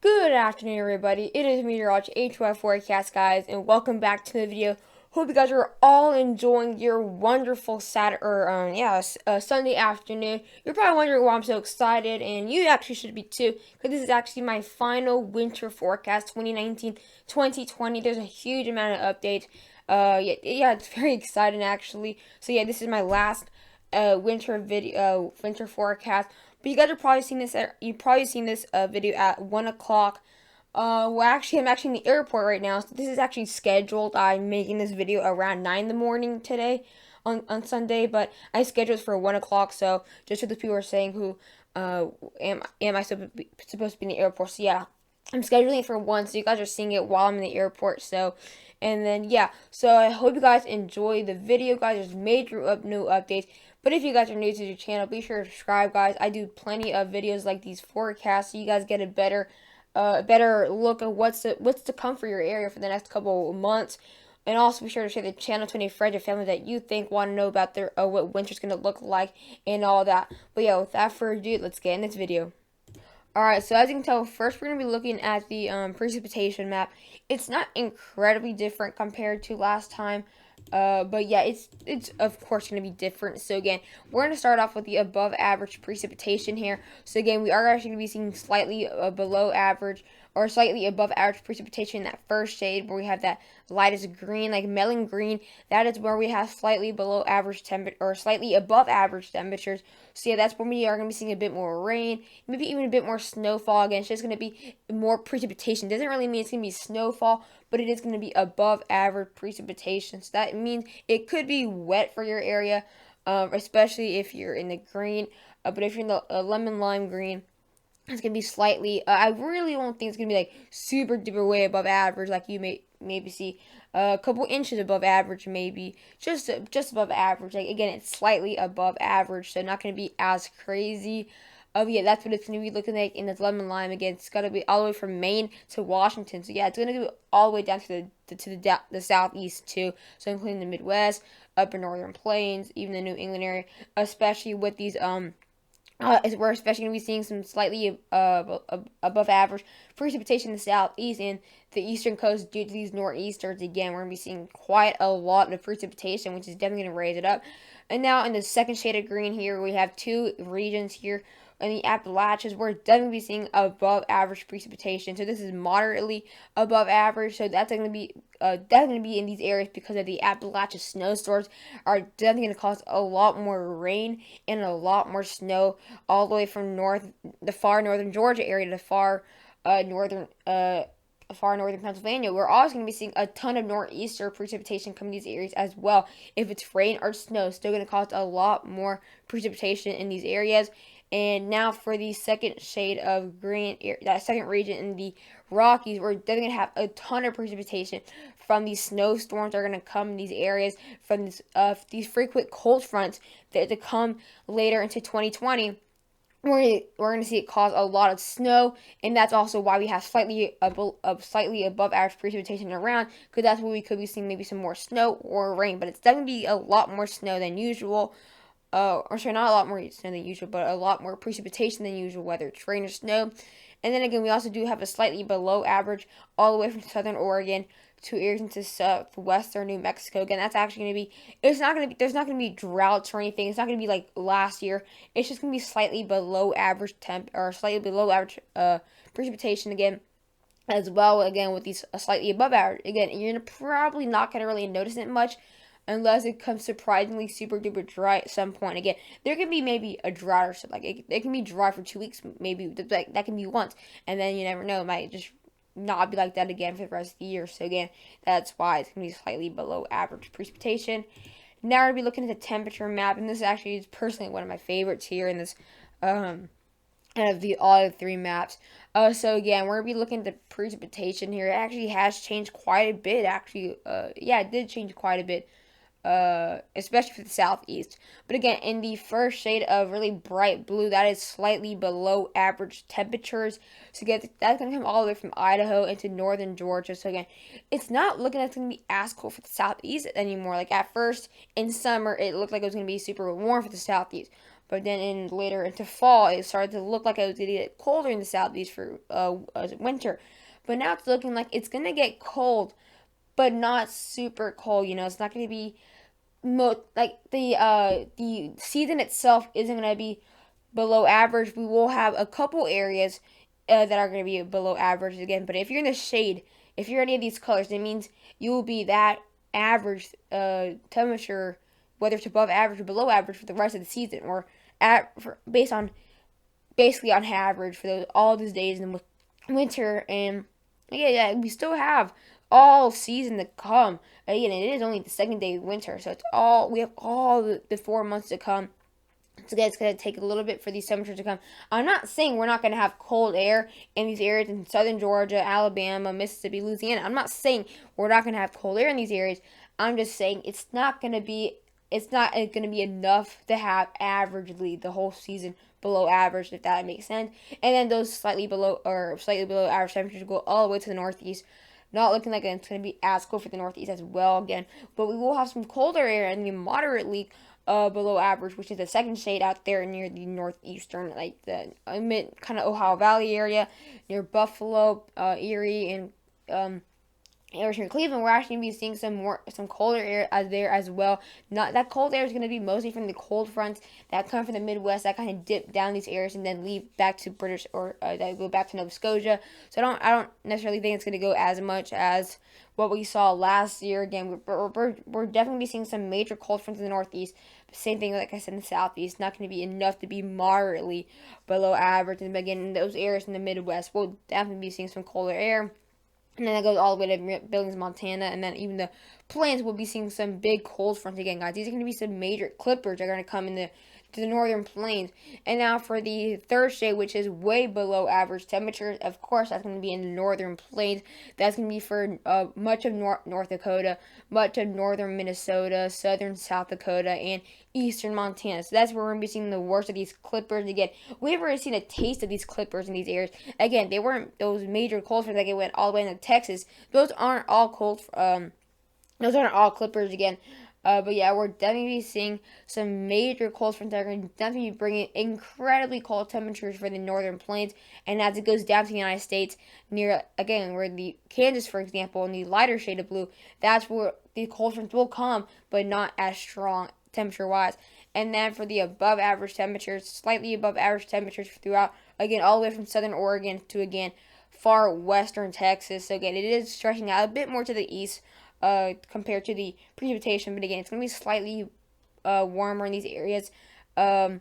Good afternoon, everybody. It is Meteorology HY Forecast, guys, and welcome back to the video. Hope you guys are all enjoying your wonderful Sunday afternoon. You're probably wondering why I'm so excited, and you actually should be too, because this is actually my final winter forecast, 2019-2020. There's a huge amount of updates. Yeah, it's very exciting actually. So yeah, this is my last winter forecast. But you guys are probably seen this. You've probably seen this video at 1 o'clock. I'm actually in the airport right now. So this is actually scheduled. I'm making this video around 9 in the morning today, on Sunday. But I scheduled for 1 o'clock. So just for the people who are saying who, am I supposed to be in the airport? So yeah, I'm scheduling it for 1. So you guys are seeing it while I'm in the airport. So. And then yeah, so I hope you guys enjoy the video, guys. There's major new updates. But if you guys are new to the channel, be sure to subscribe, guys. I do plenty of videos like these forecasts, so you guys get a better look at what's to come for your area for the next couple of months. And also be sure to share the channel to any friends or family that you think want to know about their what winter's gonna look like and all that. But yeah, without further ado, let's get in this video. Alright, so as you can tell, first we're going to be looking at the precipitation map. It's not incredibly different compared to last time, but yeah, it's of course going to be different. So again, we're going to start off with the above average precipitation here. So again, we are actually going to be seeing slightly below average or slightly above average precipitation in that first shade where we have that lightest green, like melon green. That is where we have slightly below average temperature or slightly above average temperatures. So yeah, that's when we are going to be seeing a bit more rain, maybe even a bit more snowfall. Again, it's just going to be more precipitation. Doesn't really mean it's going to be snowfall, but it is going to be above average precipitation. So that means it could be wet for your area, especially if you're in the green. But if you're in the lemon lime green, it's gonna be slightly. I really don't think it's gonna be like super duper way above average, like you may maybe see a couple inches above average, maybe just above average. Like again, it's slightly above average, so not gonna be as crazy. Yeah, that's what it's gonna be looking like in this lemon lime. Again, it's gonna be all the way from Maine to Washington. So yeah, it's gonna go all the way down to the southeast too. So including the Midwest, upper northern plains, even the New England area, especially with these we're especially going to be seeing some slightly above average precipitation in the southeast and the eastern coast due to these nor'easters. Again, we're going to be seeing quite a lot of precipitation, which is definitely going to raise it up. And now in the second shade of green here, we have two regions here in the Appalachians. We're definitely seeing above average precipitation. So this is moderately above average. So that's going to be definitely in these areas because of the Appalachian snowstorms are definitely going to cause a lot more rain and a lot more snow all the way from the far northern Georgia area to the far northern Pennsylvania. We're also going to be seeing a ton of nor'easter precipitation come to these areas as well. If it's rain or snow, still going to cause a lot more precipitation in these areas. And now for the second shade of green, that second region in the Rockies, we're definitely going to have a ton of precipitation from these snowstorms that are going to come in these areas, from these frequent cold fronts that to come later into 2020. We're going to see it cause a lot of snow, and that's also why we have slightly above average precipitation around, because that's where we could be seeing maybe some more snow or rain. But it's definitely be a lot more snow than usual. Or sorry, not a lot more snow than usual, but a lot more precipitation than usual, whether it's rain or snow. And then again, we also do have a slightly below average all the way from southern Oregon to areas into southwestern New Mexico. Again, that's actually going to be, there's not going to be droughts or anything. It's not going to be like last year. It's just going to be slightly below average or slightly below average precipitation again. As well, again, with these slightly above average. Again, you're probably not going to really notice it much unless it comes surprisingly super duper dry at some point. Again, there can be maybe a drought or something. Like it can be dry for 2 weeks, maybe like that can be once, and then you never know, it might just not be like that again for the rest of the year. So again, that's why it's gonna be slightly below average precipitation. Now we're gonna be looking at the temperature map, and this actually is personally one of my favorites here in this out of all the three maps. So again, we're gonna be looking at the precipitation here. It actually has changed quite a bit. Actually, yeah, it did change quite a bit. Especially for the southeast. But again, in the first shade of really bright blue, that is slightly below average temperatures. So again, that's going to come all the way from Idaho into northern Georgia. So again, it's not looking like it's going to be as cold for the southeast anymore. Like at first in summer, it looked like it was going to be super warm for the southeast. but then later into fall, it started to look like it was going to get colder in the southeast for winter. But now it's looking like it's going to get cold, but not super cold. It's not going to be like the season itself isn't going to be below average. We will have a couple areas that are going to be below average again. But if you're in the shade, if you're any of these colors, it means you will be that average temperature, whether it's above average or below average for the rest of the season, or based on basically on average for all those days in the winter. And yeah, we still have all season to come. Again, it is only the second day of winter, so we have all the 4 months to come. So it's going to take a little bit for these temperatures to come. I'm not saying we're not going to have cold air in these areas in southern Georgia, Alabama, Mississippi, Louisiana. I'm not saying we're not going to have cold air in these areas. I'm just saying it's not going to be enough to have averagely the whole season below average, if that makes sense. And then those slightly below average temperatures go all the way to the northeast. Not looking like it's going to be as cold for the northeast as well again. But we will have some colder air and the moderately below average, which is the second shade out there near the northeastern, like the mid kind of Ohio Valley area, near Buffalo, Erie, and here Cleveland. We're actually going to be seeing some colder air there as well. Not that cold air is going to be mostly from the cold fronts that come from the Midwest that kind of dip down these areas and then leave back to British or that go back to Nova Scotia. So I don't necessarily think it's going to go as much as what we saw last year. Again, we're definitely seeing some major cold fronts in the Northeast. Same thing, like I said, in the Southeast. Not going to be enough to be moderately below average. And again, in those areas in the Midwest, we'll definitely be seeing some colder air. And then that goes all the way to Billings, Montana, and then even the plains will be seeing some big cold fronts again, guys. These are going to be some major clippers that are going to come to the northern plains. And now for the third shade, which is way below average temperatures, of course, that's going to be in the northern plains. That's going to be for much of North Dakota, much of northern Minnesota, southern South Dakota, and eastern Montana. So that's where we're going to be seeing the worst of these clippers. Again, we've already seen a taste of these clippers in these areas. Again, they weren't those major cold fronts that went all the way into Texas. Those aren't all those aren't all clippers again. But yeah, we're definitely seeing some major cold fronts that are going to definitely be bringing incredibly cold temperatures for the northern plains. And as it goes down to the United States, near, again, where the Kansas, for example, in the lighter shade of blue, that's where the cold fronts will come, but not as strong temperature-wise. And then for the above average temperatures, slightly above average temperatures throughout, again, all the way from southern Oregon to, again, far western Texas. So again, it is stretching out a bit more to the east compared to the precipitation, but again, it's going to be slightly warmer in these areas. Again,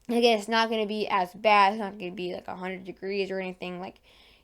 it's not going to be as bad. It's not going to be like 100 degrees or anything. Like,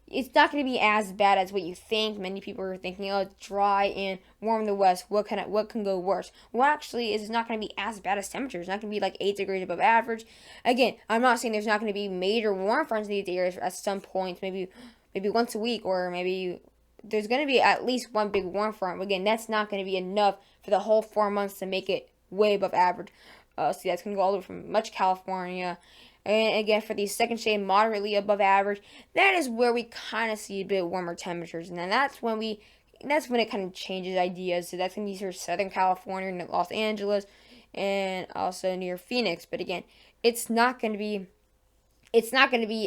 it's not going to be as bad as what you think. Many people are thinking, oh, it's dry and warm in the west. What can go worse? Well, actually, it's not going to be as bad as temperatures. It's not going to be like 8 degrees above average. Again, I'm not saying there's not going to be major warm fronts in these areas at some points, maybe once a week, or maybe there's going to be at least one big warm front. But again, that's not going to be enough for the whole 4 months to make it way above average. So that's going to go all the way from much California. And again, for the second shade, moderately above average, that is where we kind of see a bit warmer temperatures. And then that's when it kind of changes ideas. So that's going to be sort of Southern California, near Los Angeles, and also near Phoenix. But again, it's not going to be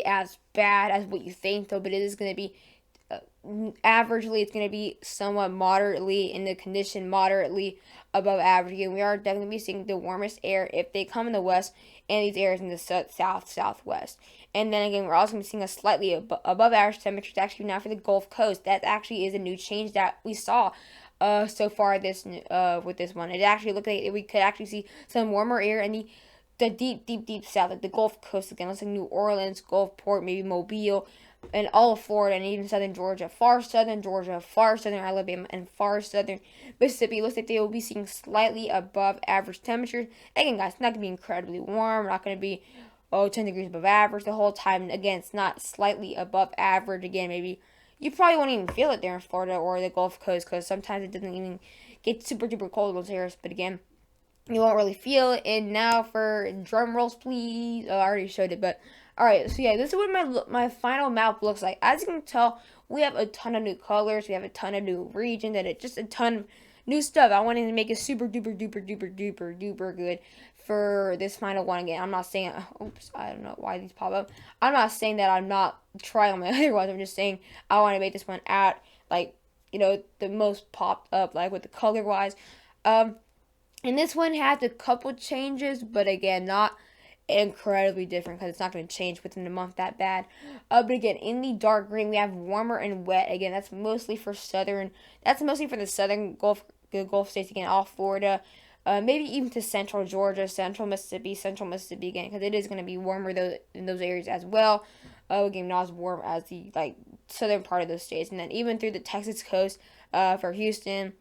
as bad as what you think, though. But it is going to be averagely, it's going to be somewhat moderately in the condition, moderately above average. And we are definitely seeing the warmest air if they come in the west and these areas in the southwest. And then again, we're also going to be seeing a slightly above average temperatures actually now for the Gulf Coast. That actually is a new change that we saw so far with this one. It actually looked like we could actually see some warmer air in the deep south, like the Gulf Coast again. Let's say New Orleans, Gulfport, maybe Mobile, and all of Florida, and even southern Georgia, far southern Alabama, and far southern Mississippi. It looks like they will be seeing slightly above average temperatures. Again, guys, it's not going to be incredibly warm. Not going to be 10 degrees above average the whole time. Again, it's not slightly above average. Again, maybe you probably won't even feel it there in Florida or the Gulf Coast, because sometimes it doesn't even get super duper cold in those areas. But again, you won't really feel it. And now for drum rolls, please. Oh, I already showed it, but alright, so yeah, this is what my final map looks like. As you can tell, we have a ton of new colors, we have a ton of new regions, and just a ton new stuff. I wanted to make it super duper duper duper duper duper good for this final one again. I'm not saying, oops, I don't know why these pop up. I'm not saying that I'm not trying my other ones. I'm just saying I want to make this one at like, the most popped up, like with the color wise. Um, and this one has a couple changes, but again, not incredibly different because it's not going to change within a month that bad. But again, in the dark green, we have warmer and wet. Again, that's mostly for southern. That's mostly for the southern Gulf states again, all Florida, maybe even to central Georgia, central Mississippi again, because it is going to be warmer in those areas as well. Again, not as warm as the southern part of those states, and then even through the Texas coast, for Houston,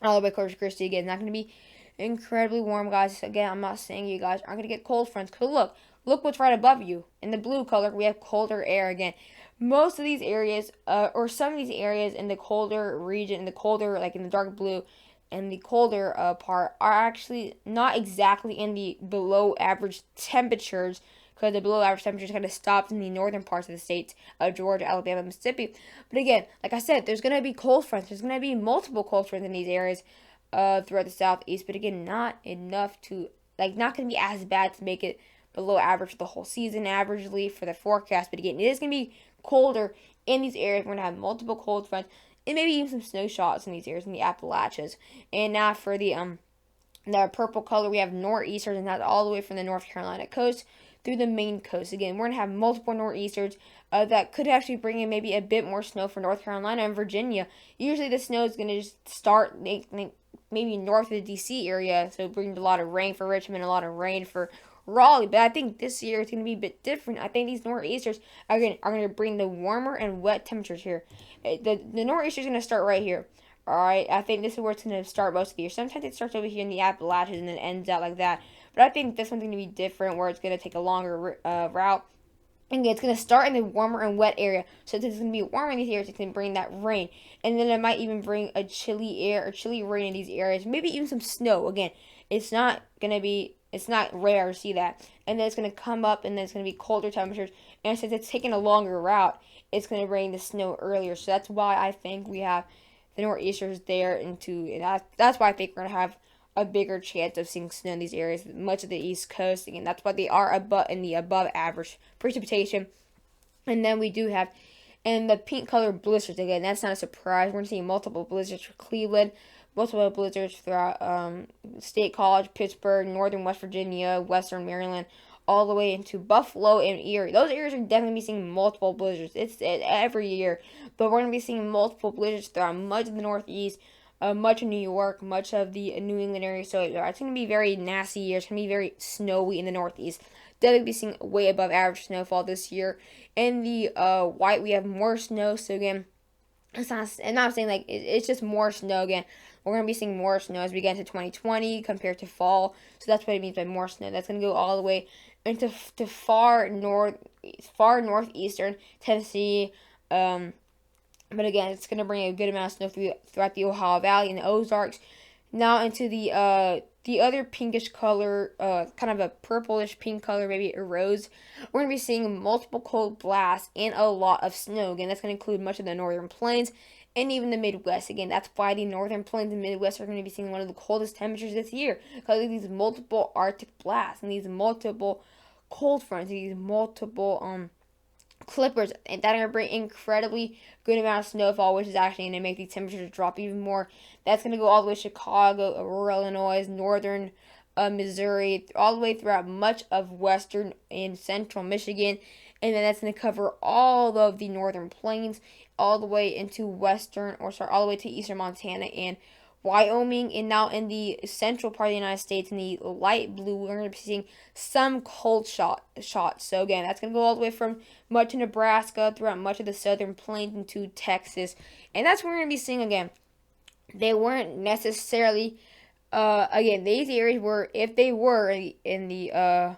all the way Corpus Christi again, it's not going to be incredibly warm, guys. Again, I'm not saying you guys aren't going to get cold fronts, because look what's right above you. In the blue color, we have colder air again. Most of these areas, or some of these areas in the colder region, in the colder, like in the dark blue, and the colder part, are actually not exactly in the below average temperatures, because the below average temperatures kind of stops in the northern parts of the states, Georgia, Alabama, Mississippi. But again, like I said, there's going to be cold fronts. There's going to be multiple cold fronts in these areas throughout the southeast. But again, not enough to, not going to be as bad to make it below average the whole season, averagely for the forecast. But again, it is going to be colder in these areas. We're going to have multiple cold fronts and maybe even some snow shots in these areas in the Appalachians. And now for the purple color, we have nor'easters, and that's all the way from the North Carolina coast through the Maine coast. Again, we're going to have multiple nor'easters that could actually bring in maybe a bit more snow for North Carolina and Virginia. Usually the snow is going to just start maybe north of the D.C. area, so it brings a lot of rain for Richmond, a lot of rain for Raleigh. But I think this year it's going to be a bit different. I think these nor'easters are going to bring the warmer and wet temperatures here. The nor'easter is going to start right here. Alright, I think this is where it's going to start most of the year. Sometimes it starts over here in the Appalachians and then ends out like that. But I think this one's going to be different, where it's going to take a longer route. And it's going to start in the warmer and wet area. So it's going to be warmer in these areas. It's going to bring that rain. And then it might even bring a chilly air or chilly rain in these areas. Maybe even some snow. Again, it's not rare to see that. And then it's going to come up, and then it's going to be colder temperatures. And since it's taking a longer route, it's going to bring the snow earlier. So that's why I think we have the nor'easters there, and that's why I think we're going to have a bigger chance of seeing snow in these areas, much of the East Coast. Again, that's why they are in the above average precipitation. And then we do have, and the pink color blizzards, again, that's not a surprise. We're going to see multiple blizzards for Cleveland, multiple blizzards throughout State College, Pittsburgh, northern West Virginia, western Maryland, all the way into Buffalo and Erie. Those areas are definitely be seeing multiple blizzards. It's every year, but we're going to be seeing multiple blizzards throughout much of the Northeast, much of New York, much of the New England area. So it's going to be very nasty year. It's going to be very snowy in the Northeast. Definitely be seeing way above average snowfall this year. In the white, we have more snow. So again, I'm not saying it's just more snow again. We're going to be seeing more snow as we get into 2020 compared to fall. So that's what it means by more snow. That's going to go all the way into far northeastern Tennessee. But again, it's going to bring a good amount of snow throughout the Ohio Valley and the Ozarks. Now into the other pinkish color, kind of a purplish pink color, maybe a rose. We're going to be seeing multiple cold blasts and a lot of snow. Again, that's going to include much of the northern plains and even the Midwest. Again, that's why the northern plains and Midwest are going to be seeing one of the coldest temperatures this year, because of these multiple Arctic blasts and these multiple cold fronts, these multiple clippers, and that are going to bring incredibly good amount of snowfall, which is actually going to make these temperatures drop even more. That's going to go all the way to Chicago, rural Illinois, northern Missouri, all the way throughout much of western and central Michigan, and then that's going to cover all of the northern plains, all the way into all the way to eastern Montana and Wyoming. And now in the central part of the United States, in the light blue, we're going to be seeing some cold shots. So again, that's going to go all the way from much of Nebraska throughout much of the southern plains into Texas. And that's what we're going to be seeing again. They weren't necessarily, again, these areas were, if they were in the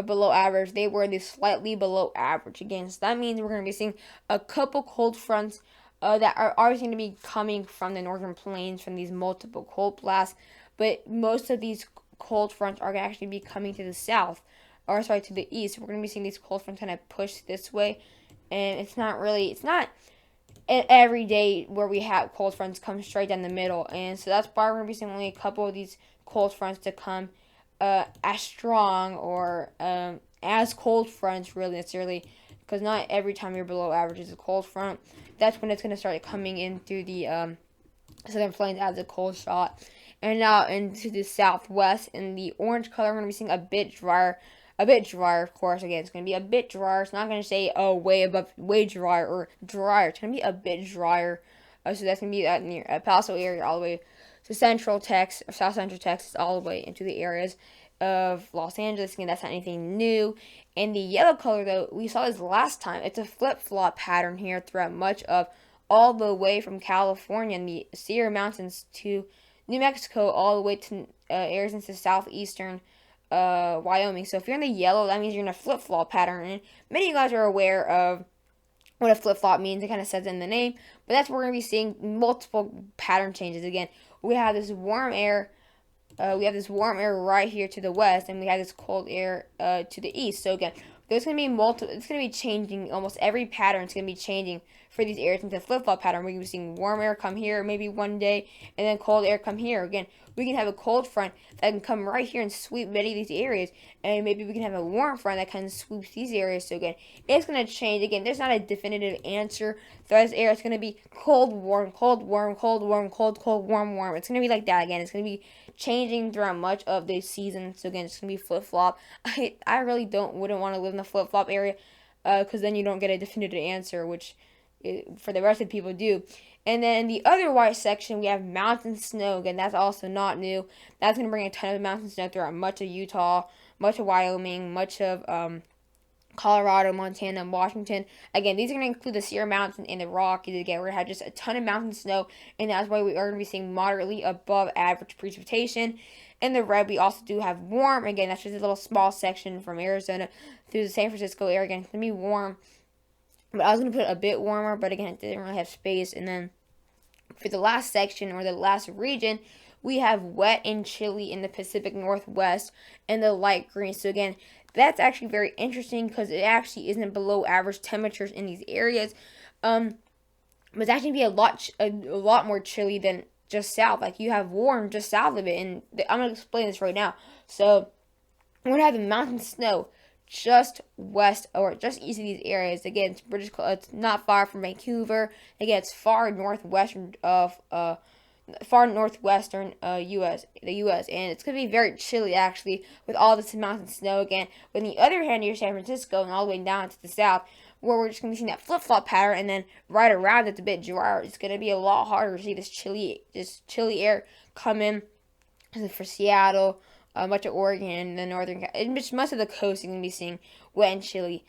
below average, they were in the slightly below average again. So that means we're going to be seeing a couple cold fronts that are always going to be coming from the northern plains from these multiple cold blasts. But most of these cold fronts are going to actually be coming to the south, or sorry, to the east. We're going to be seeing these cold fronts kind of push this way, and it's not and every day where we have cold fronts come straight down the middle. And so that's why we're going to be seeing only a couple of these cold fronts to come as strong or as cold fronts, really, necessarily, because not every time you're below average is a cold front. That's when it's going to start coming in through the southern plains as a cold shot. And now into the southwest, in the orange color, we're going to be seeing a bit drier. A bit drier, of course. Again, it's going to be a bit drier. It's not going to say, oh, way above, way drier, or drier. It's going to be a bit drier. So that's going to be that near El Paso area all the way to central Texas, or south central Texas, all the way into the areas of Los Angeles. Again, that's not anything new. And the yellow color, though, we saw this last time. It's a flip-flop pattern here throughout much of all the way from California and the Sierra Mountains to New Mexico, all the way to areas into southeastern Wyoming. So if you're in the yellow, that means you're in a flip-flop pattern. And many of you guys are aware of what a flip-flop means. It kind of says it in the name. But that's where we're going to be seeing multiple pattern changes. Again, we have this warm air. We have this warm air right here to the west, and we have this cold air to the east. So again, there's going to be multiple. It's going to be changing. Almost every pattern is going to be changing for these areas into flip-flop pattern. We're going to be seeing warm air come here maybe one day, and then cold air come here. Again, we can have a cold front that can come right here and sweep many of these areas, and maybe we can have a warm front that kind of sweeps these areas. So again, it's going to change. Again, there's not a definitive answer for this area. It's going to be cold, warm, cold, warm, cold, warm, cold, cold, warm, warm. It's going to be like that again. It's going to be changing throughout much of the season. So again, it's going to be flip-flop. I really wouldn't want to live in the flip-flop area because then you don't get a definitive answer, which for the rest of the people do. And then the other white section, we have mountain snow. Again, that's also not new. That's going to bring a ton of mountain snow throughout much of Utah, much of Wyoming, much of Colorado, Montana, and Washington. Again, these are going to include the Sierra Mountains and the Rockies. Again, we're going to have just a ton of mountain snow, and that's why we are going to be seeing moderately above average precipitation. In the red, we also do have warm. Again, that's just a little small section from Arizona through the San Francisco area. Again, it's going to be warm. But I was going to put a bit warmer, but again, it didn't really have space. And then for the last section, or the last region, we have wet and chilly in the Pacific Northwest and the light green. So again, that's actually very interesting because it actually isn't below average temperatures in these areas. But it's actually be a lot more chilly than just south. Like you have warm just south of it, and I'm gonna explain this right now. So we're gonna have the mountain snow just west or just east of these areas. Again, it's not far from Vancouver. Again, it's far northwestern of U.S. the U.S. and it's gonna be very chilly actually with all this mountain snow again. But on the other hand, you're San Francisco and all the way down to the south, where we're just gonna be seeing that flip-flop pattern, and then right around it's a bit drier. It's gonna be a lot harder to see this chilly air come in for Seattle, much of Oregon, and the northern, and most of the coast you're gonna be seeing wet and chilly.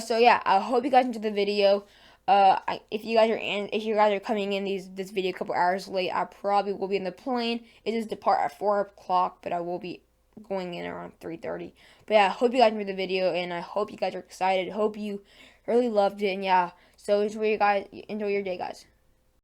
So yeah, I hope you guys enjoyed the video. If you guys are coming in this video a couple hours late, I probably will be in the plane. It does depart at 4 o'clock, but I will be going in around 3:30. But yeah, I hope you guys enjoyed the video, and I hope you guys are excited. Hope you really loved it, and yeah. So enjoy your day, guys.